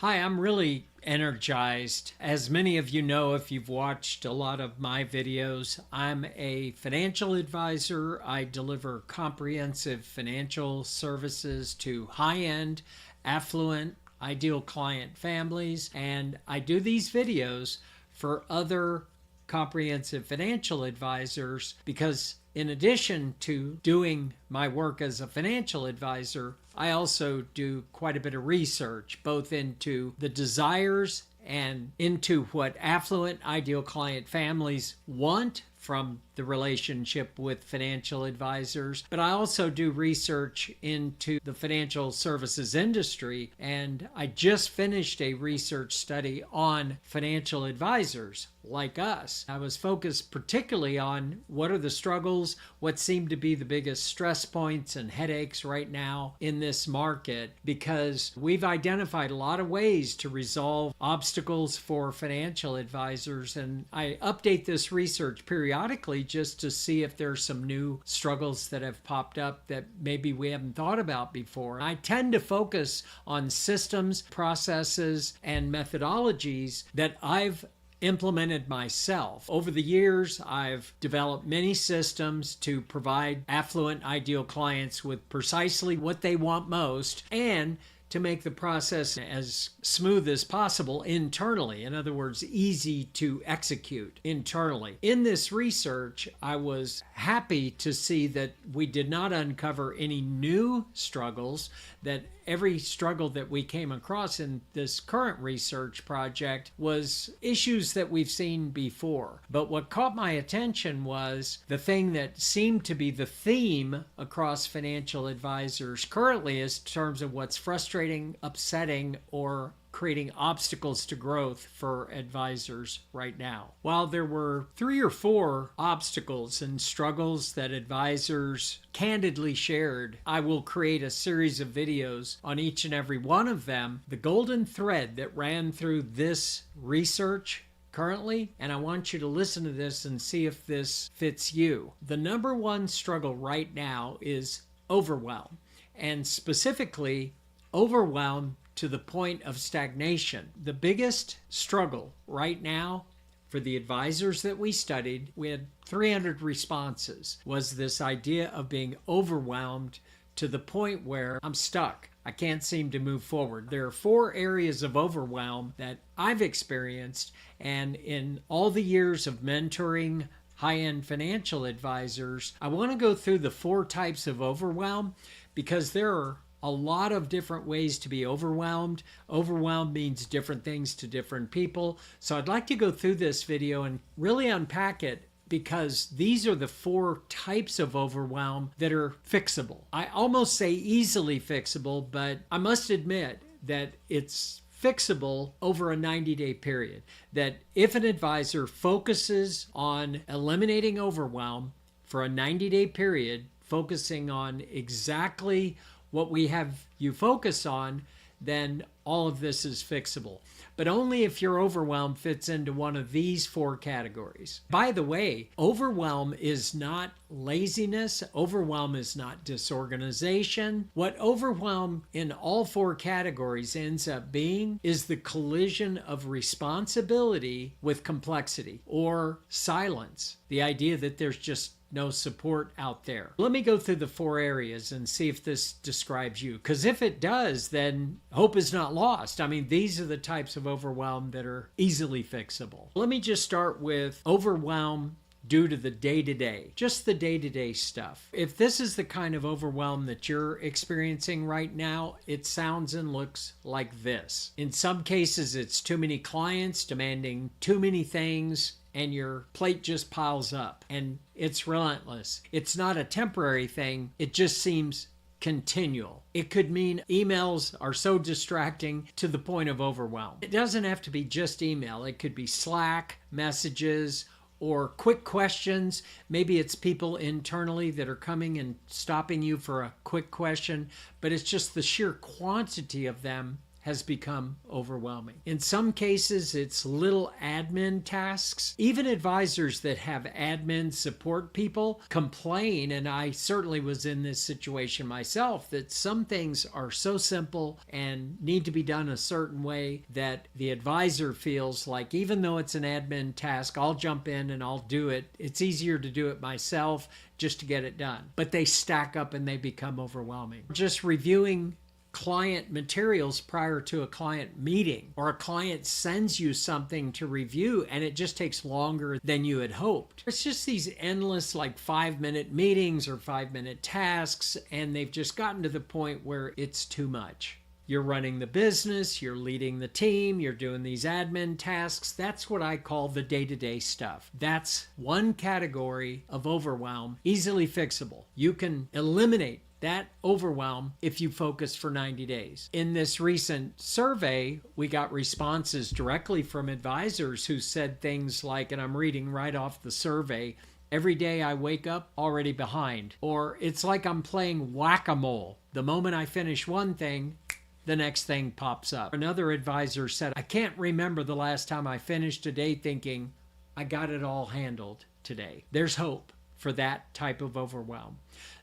Hi, I'm really energized. As many of you know, if you've watched a lot of my videos, I'm a financial advisor. I deliver comprehensive financial services to high-end, affluent, ideal client families, and I do these videos for other comprehensive financial advisors because in addition to doing my work as a financial advisor, I also do quite a bit of research, both into the desires and into what affluent ideal client families want from the relationship with financial advisors. But I also do research into the financial services industry, and I just finished a research study on financial advisors like us. I was focused particularly on what are the struggles, what seem to be the biggest stress points and headaches right now in this market, because we've identified a lot of ways to resolve obstacles for financial advisors, and I update this research periodically just to see if there's some new struggles that have popped up that maybe we haven't thought about before. I tend to focus on systems, processes, and methodologies that I've implemented myself. Over the years, I've developed many systems to provide affluent ideal clients with precisely what they want most and to make the process as smooth as possible internally. In other words, easy to execute internally. In this research, I was happy to see that we did not uncover any new struggles, that every struggle that we came across in this current research project was issues that we've seen before. But what caught my attention was the thing that seemed to be the theme across financial advisors currently in terms of what's frustrating, upsetting, or creating obstacles to growth for advisors right now. While there were 3 or 4 obstacles and struggles that advisors candidly shared, I will create a series of videos on each and every one of them. The golden thread that ran through this research currently, and I want you to listen to this and see if this fits you. The number one struggle right now is overwhelm, and specifically overwhelm to the point of stagnation. The biggest struggle right now for the advisors that we studied, we had 300 responses, was this idea of being overwhelmed to the point where I'm stuck. I can't seem to move forward. There are 4 areas of overwhelm that I've experienced, and in all the years of mentoring high-end financial advisors, I want to go through the 4 types of overwhelm because there are a lot of different ways to be overwhelmed. Overwhelmed means different things to different people. So I'd like to go through this video and really unpack it because these are the 4 types of overwhelm that are fixable. I almost say easily fixable, but I must admit that it's fixable over a 90-day period. That if an advisor focuses on eliminating overwhelm for a 90-day period, focusing on exactly what we have you focus on, then all of this is fixable. But only if your overwhelm fits into one of these 4 categories. By the way, overwhelm is not laziness. Overwhelm is not disorganization. What overwhelm in all 4 categories ends up being is the collision of responsibility with complexity or silence. The idea that there's just no support out there. Let me go through the 4 areas and see if this describes you. Because if it does, then hope is not lost. I mean, these are the types of overwhelm that are easily fixable. Let me just start with overwhelm due to the day-to-day, just the day-to-day stuff. If this is the kind of overwhelm that you're experiencing right now, it sounds and looks like this. In some cases, it's too many clients demanding too many things, and your plate just piles up, and it's relentless. It's not a temporary thing. It just seems continual. It could mean emails are so distracting to the point of overwhelm. It doesn't have to be just email. It could be Slack, messages, or quick questions. Maybe it's people internally that are coming and stopping you for a quick question, but it's just the sheer quantity of them has become overwhelming. In some cases, it's little admin tasks. Even advisors that have admin support people complain, and I certainly was in this situation myself, that some things are so simple and need to be done a certain way that the advisor feels like, even though it's an admin task, I'll jump in and I'll do it. It's easier to do it myself just to get it done. But they stack up and they become overwhelming. Just reviewing client materials prior to a client meeting, or a client sends you something to review and it just takes longer than you had hoped. It's just these endless 5-minute meetings or 5-minute tasks, and they've just gotten to the point where it's too much. You're running the business, you're leading the team, you're doing these admin tasks. That's what I call the day-to-day stuff. That's one category of overwhelm, easily fixable. You can eliminate that overwhelm if you focus for 90 days. In this recent survey, we got responses directly from advisors who said things like, and I'm reading right off the survey, every day I wake up already behind. Or it's like I'm playing whack-a-mole. The moment I finish one thing, the next thing pops up. Another advisor said, I can't remember the last time I finished a day thinking, I got it all handled today. There's hope for that type of overwhelm.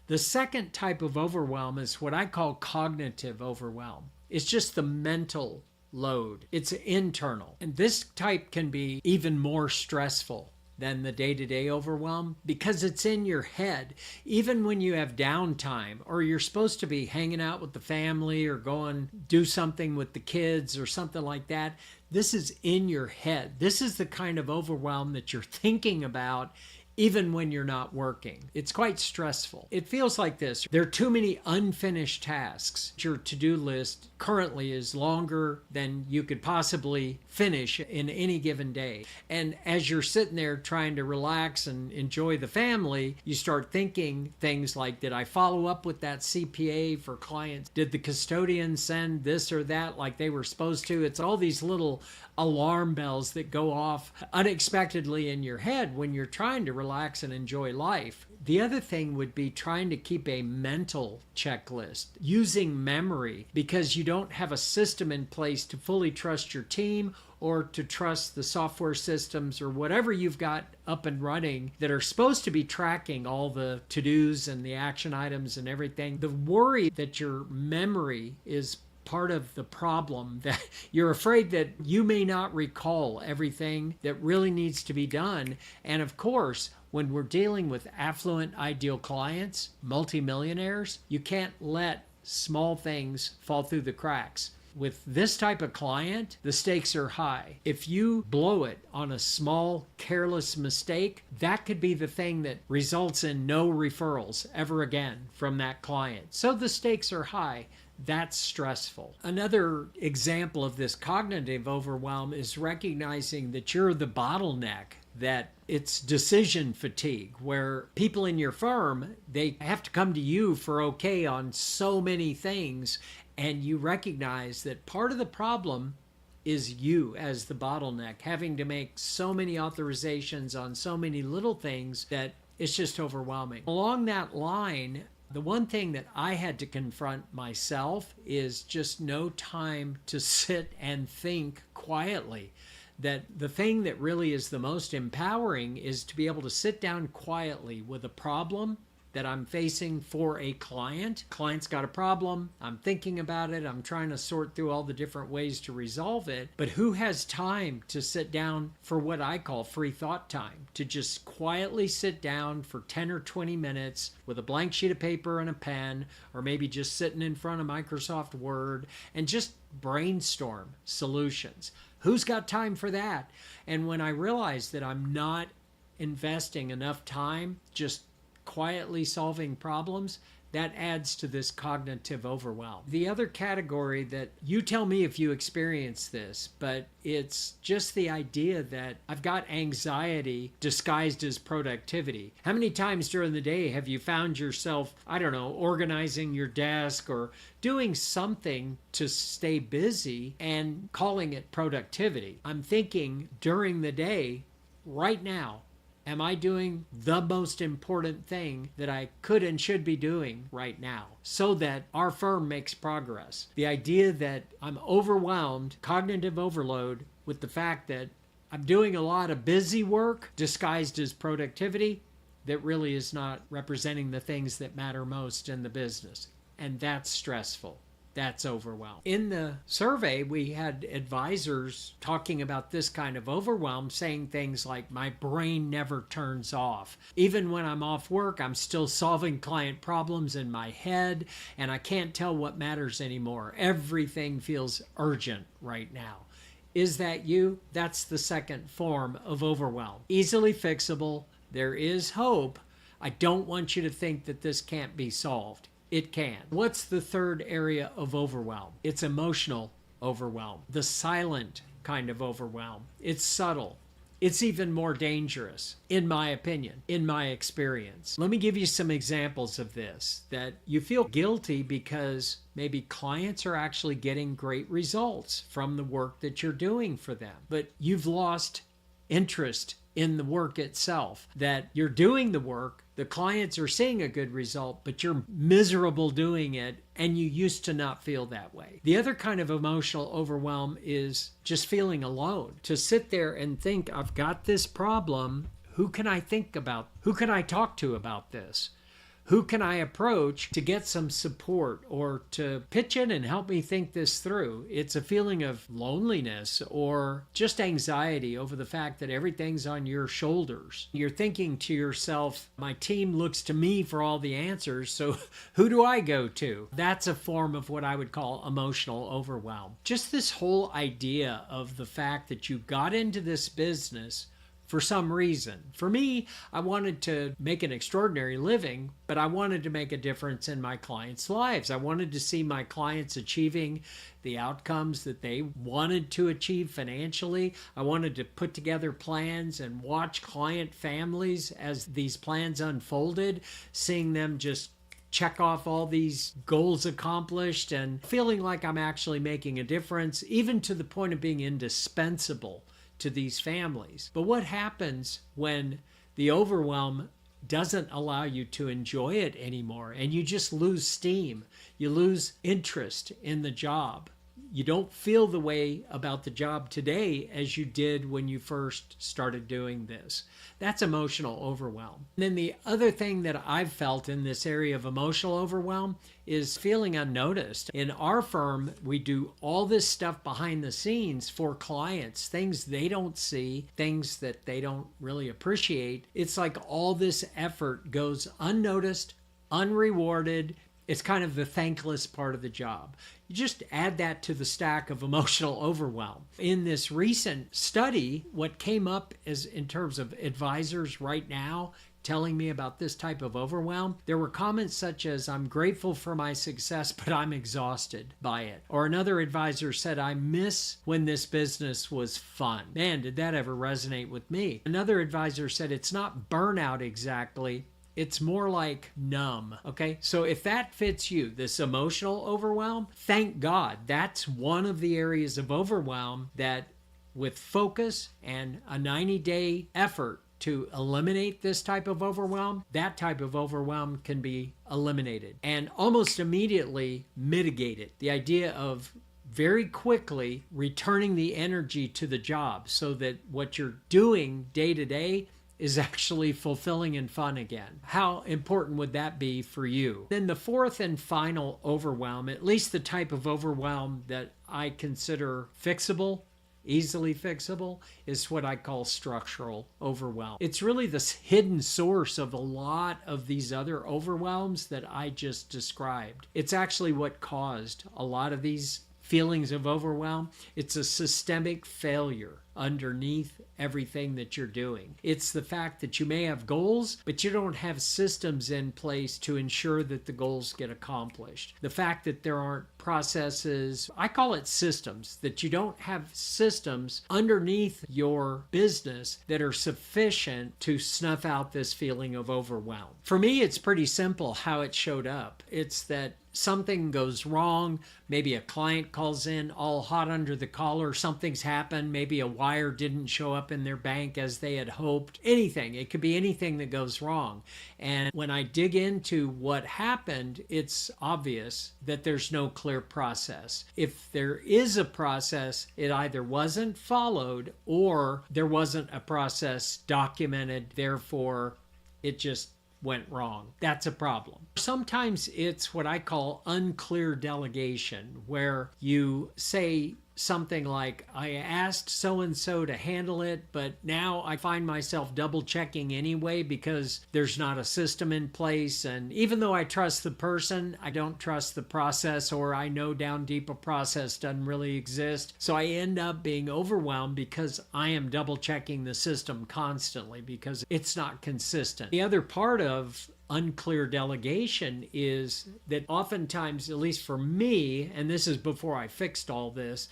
The second type of overwhelm is what I call cognitive overwhelm. It's just the mental load. It's internal. And this type can be even more stressful than the day-to-day overwhelm because it's in your head. Even when you have downtime or you're supposed to be hanging out with the family or going do something with the kids or something like that, this is in your head. This is the kind of overwhelm that you're thinking about even when you're not working. It's quite stressful. It feels like this. There are too many unfinished tasks. Your to-do list currently is longer than you could possibly finish in any given day. And as you're sitting there trying to relax and enjoy the family, you start thinking things like, did I follow up with that CPA for clients? Did the custodian send this or that like they were supposed to? It's all these little alarm bells that go off unexpectedly in your head when you're trying to relax and enjoy life. The other thing would be trying to keep a mental checklist, using memory, because you don't have a system in place to fully trust your team or to trust the software systems or whatever you've got up and running that are supposed to be tracking all the to-dos and the action items and everything. The worry that your memory is part of the problem, that you're afraid that you may not recall everything that really needs to be done. And of course, when we're dealing with affluent ideal clients, multimillionaires, you can't let small things fall through the cracks. With this type of client, the stakes are high. If you blow it on a small, careless mistake, that could be the thing that results in no referrals ever again from that client. So the stakes are high. That's stressful. Another example of this cognitive overwhelm is recognizing that you're the bottleneck, that it's decision fatigue, where people in your firm, they have to come to you for okay on so many things, and you recognize that part of the problem is you as the bottleneck, having to make so many authorizations on so many little things that it's just overwhelming. Along that line, the one thing that I had to confront myself is just no time to sit and think quietly. That the thing that really is the most empowering is to be able to sit down quietly with a problem that I'm facing for a client. Client's got a problem. I'm thinking about it. I'm trying to sort through all the different ways to resolve it. But who has time to sit down for what I call free thought time? To just quietly sit down for 10 or 20 minutes with a blank sheet of paper and a pen, or maybe just sitting in front of Microsoft Word and just brainstorm solutions. Who's got time for that? And when I realized that I'm not investing enough time just quietly solving problems, that adds to this cognitive overwhelm. The other category that, you tell me if you experience this, but it's just the idea that I've got anxiety disguised as productivity. How many times during the day have you found yourself, I don't know, organizing your desk or doing something to stay busy and calling it productivity? I'm thinking during the day, right now, Am I doing the most important thing that I could and should be doing right now so that our firm makes progress? The idea that I'm overwhelmed, cognitive overload, with the fact that I'm doing a lot of busy work disguised as productivity that really is not representing the things that matter most in the business. And that's stressful. That's overwhelm. In the survey, we had advisors talking about this kind of overwhelm, saying things like, my brain never turns off. Even when I'm off work, I'm still solving client problems in my head, and I can't tell what matters anymore. Everything feels urgent right now. Is that you? That's the second form of overwhelm. Easily fixable. There is hope. I don't want you to think that this can't be solved. It can. What's the third area of overwhelm? It's emotional overwhelm, the silent kind of overwhelm. It's subtle. It's even more dangerous, in my opinion, in my experience. Let me give you some examples of this, that you feel guilty because maybe clients are actually getting great results from the work that you're doing for them, but you've lost interest in the work itself, that you're doing the work, the clients are seeing a good result, but you're miserable doing it, and you used to not feel that way. The other kind of emotional overwhelm is just feeling alone. To sit there and think, I've got this problem, who can I think about? Who can I talk to about this? Who can I approach to get some support or to pitch in and help me think this through? It's a feeling of loneliness or just anxiety over the fact that everything's on your shoulders. You're thinking to yourself, my team looks to me for all the answers, so who do I go to? That's a form of what I would call emotional overwhelm. Just this whole idea of the fact that you got into this business for some reason. For me, I wanted to make an extraordinary living, but I wanted to make a difference in my clients' lives. I wanted to see my clients achieving the outcomes that they wanted to achieve financially. I wanted to put together plans and watch client families as these plans unfolded, seeing them just check off all these goals accomplished and feeling like I'm actually making a difference, even to the point of being indispensable to these families. But what happens when the overwhelm doesn't allow you to enjoy it anymore and you just lose steam? You lose interest in the job. You don't feel the way about the job today as you did when you first started doing this. That's emotional overwhelm. And then the other thing that I've felt in this area of emotional overwhelm is feeling unnoticed. In our firm, we do all this stuff behind the scenes for clients, things they don't see, things that they don't really appreciate. It's like all this effort goes unnoticed, unrewarded. It's kind of the thankless part of the job. You just add that to the stack of emotional overwhelm. In this recent study, what came up is in terms of advisors right now telling me about this type of overwhelm, there were comments such as, I'm grateful for my success, but I'm exhausted by it. Or another advisor said, I miss when this business was fun. Man, did that ever resonate with me. Another advisor said, it's not burnout exactly, it's more like numb, okay? So if that fits you, this emotional overwhelm, thank God. That's one of the areas of overwhelm that with focus and a 90-day effort to eliminate this type of overwhelm, that type of overwhelm can be eliminated and almost immediately mitigated. The idea of very quickly returning the energy to the job so that what you're doing day to day is actually fulfilling and fun again. How important would that be for you? Then the fourth and final overwhelm, at least the type of overwhelm that I consider fixable, easily fixable, is what I call structural overwhelm. It's really this hidden source of a lot of these other overwhelms that I just described. It's actually what caused a lot of these feelings of overwhelm. It's a systemic failure underneath everything that you're doing. It's the fact that you may have goals, but you don't have systems in place to ensure that the goals get accomplished. The fact that there aren't processes, I call it systems, that you don't have systems underneath your business that are sufficient to snuff out this feeling of overwhelm. For me, it's pretty simple how it showed up. It's that something goes wrong. Maybe a client calls in all hot under the collar, something's happened. Maybe a wire didn't show up in their bank as they had hoped. Anything. It could be anything that goes wrong. And when I dig into what happened, it's obvious that there's no clear process. If there is a process, it either wasn't followed or there wasn't a process documented, therefore it just went wrong. That's a problem. Sometimes it's what I call unclear delegation, where you say something like, I asked so-and-so to handle it, but now I find myself double checking anyway because there's not a system in place. And even though I trust the person, I don't trust the process, or I know down deep a process doesn't really exist. So I end up being overwhelmed because I am double checking the system constantly because it's not consistent. The other part of unclear delegation is that oftentimes, at least for me, and this is before I fixed all this,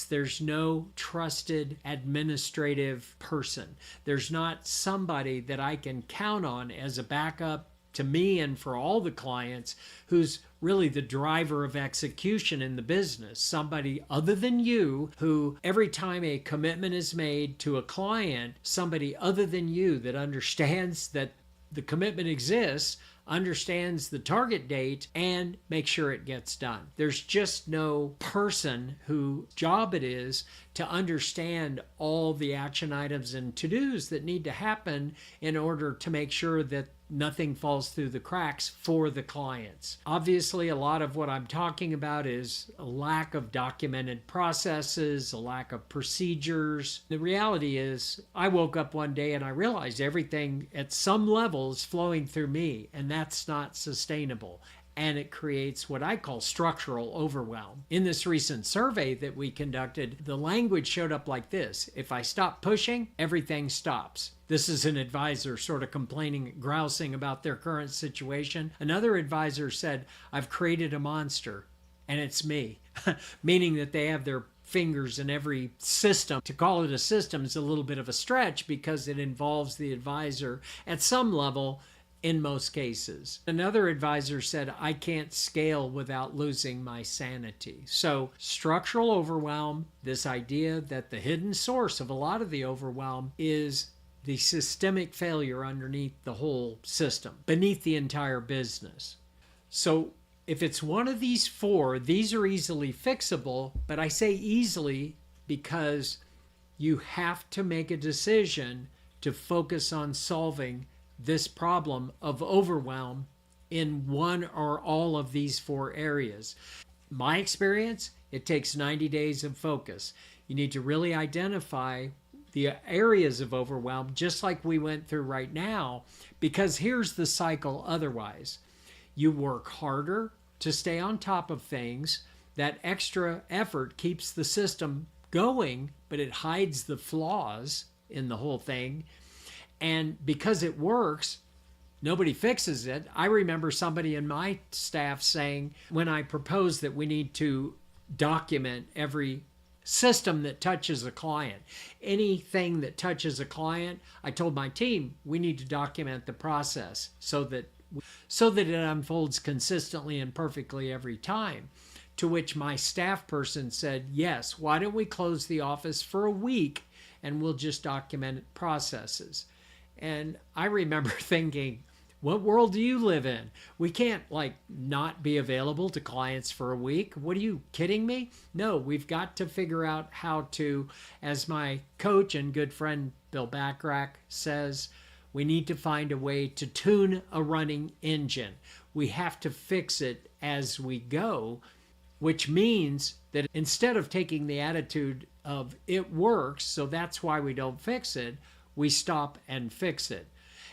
there's no trusted administrative person. There's not somebody that I can count on as a backup to me and for all the clients who's really the driver of execution in the business. Somebody other than you who, every time a commitment is made to a client, somebody other than you that understands that the commitment exists, understands the target date, and make sure it gets done. There's just no person whose job it is to understand all the action items and to-dos that need to happen in order to make sure that nothing falls through the cracks for the clients. Obviously, a lot of what I'm talking about is a lack of documented processes, a lack of procedures. The reality is, I woke up one day and I realized everything at some level is flowing through me, and that's not sustainable. And it creates what I call structural overwhelm. In this recent survey that we conducted, the language showed up like this: if I stop pushing, everything stops. This is an advisor sort of complaining, grousing about their current situation. Another advisor said, I've created a monster, and it's me, meaning that they have their fingers in every system. To call it a system is a little bit of a stretch because it involves the advisor at some level in most cases. Another advisor said, I can't scale without losing my sanity. So structural overwhelm, this idea that the hidden source of a lot of the overwhelm is the systemic failure underneath the whole system, beneath the entire business. So if it's one of these four, these are easily fixable, but I say easily because you have to make a decision to focus on solving this problem of overwhelm in one or all of these four areas. My experience, it takes 90 days of focus. You need to really identify the areas of overwhelm, just like we went through right now, because here's the cycle otherwise. You work harder to stay on top of things. That extra effort keeps the system going, but it hides the flaws in the whole thing. And because it works, nobody fixes it. I remember somebody in my staff saying, when I proposed that we need to document every system that touches a client, anything that touches a client, I told my team, we need to document the process so that it unfolds consistently and perfectly every time. To which my staff person said, yes, why don't we close the office for a week and we'll just document processes. And I remember thinking, what world do you live in? We can't not be available to clients for a week. What are you kidding me? No, we've got to figure out how to, as my coach and good friend Bill Backrack says, we need to find a way to tune a running engine. We have to fix it as we go, which means that instead of taking the attitude of it works, so that's why we don't fix it, we stop and fix it.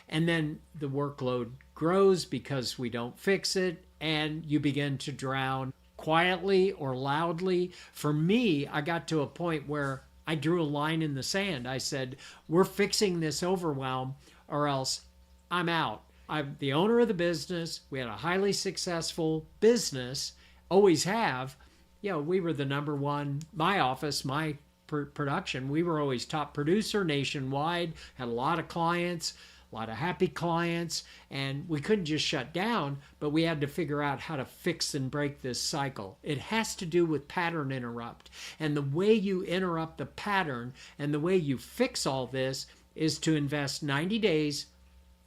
And then the workload grows because we don't fix it, and you begin to drown quietly or loudly. For me, I got to a point where I drew a line in the sand. I said, we're fixing this overwhelm or else I'm out. I'm the owner of the business. We had a highly successful business, always have. We were the number one, my office, my production. We were always top producer nationwide, had a lot of clients, a lot of happy clients, and we couldn't just shut down, but we had to figure out how to fix and break this cycle. It has to do with pattern interrupt. And the way you interrupt the pattern and the way you fix all this is to invest 90 days,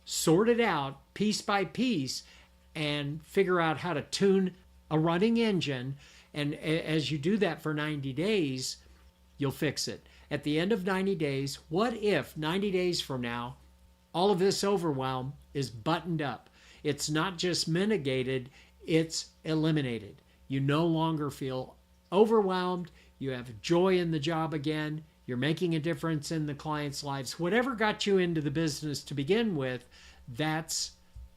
sort it out piece by piece, and figure out how to tune a running engine. And as you do that for 90 days, you'll fix it. At the end of 90 days, what if 90 days from now, all of this overwhelm is buttoned up? It's not just mitigated, it's eliminated. You no longer feel overwhelmed. You have joy in the job again. You're making a difference in the clients' lives. Whatever got you into the business to begin with, that's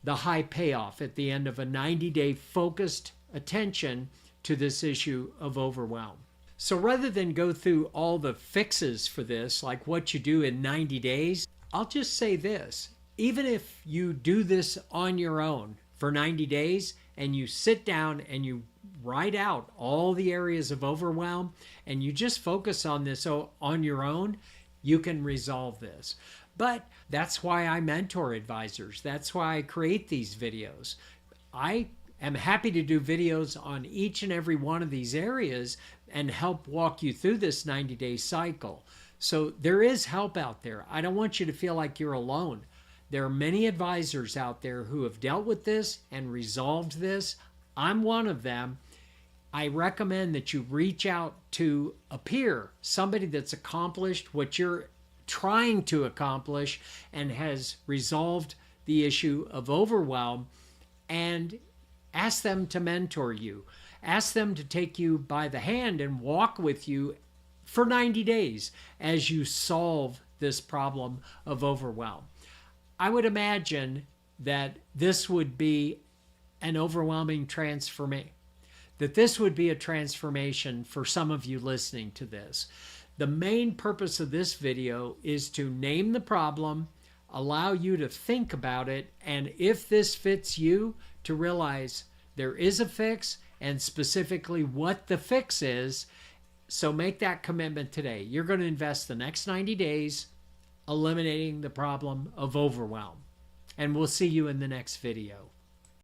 the high payoff at the end of a 90-day focused attention to this issue of overwhelm. So rather than go through all the fixes for this, like what you do in 90 days, I'll just say this. Even if you do this on your own for 90 days and you sit down and you write out all the areas of overwhelm and you just focus on this on your own, you can resolve this. But that's why I mentor advisors. That's why I create these videos. I am happy to do videos on each and every one of these areas and help walk you through this 90-day cycle. So there is help out there. I don't want you to feel like you're alone. There are many advisors out there who have dealt with this and resolved this. I'm one of them. I recommend that you reach out to a peer, somebody that's accomplished what you're trying to accomplish and has resolved the issue of overwhelm, and ask them to mentor you. Ask them to take you by the hand and walk with you for 90 days as you solve this problem of overwhelm. I would imagine that this would be an overwhelming transformation, that this would be a transformation for some of you listening to this. The main purpose of this video is to name the problem, allow you to think about it, and if this fits you, to realize there is a fix and specifically what the fix is. So make that commitment today. You're going to invest the next 90 days eliminating the problem of overwhelm. And we'll see you in the next video.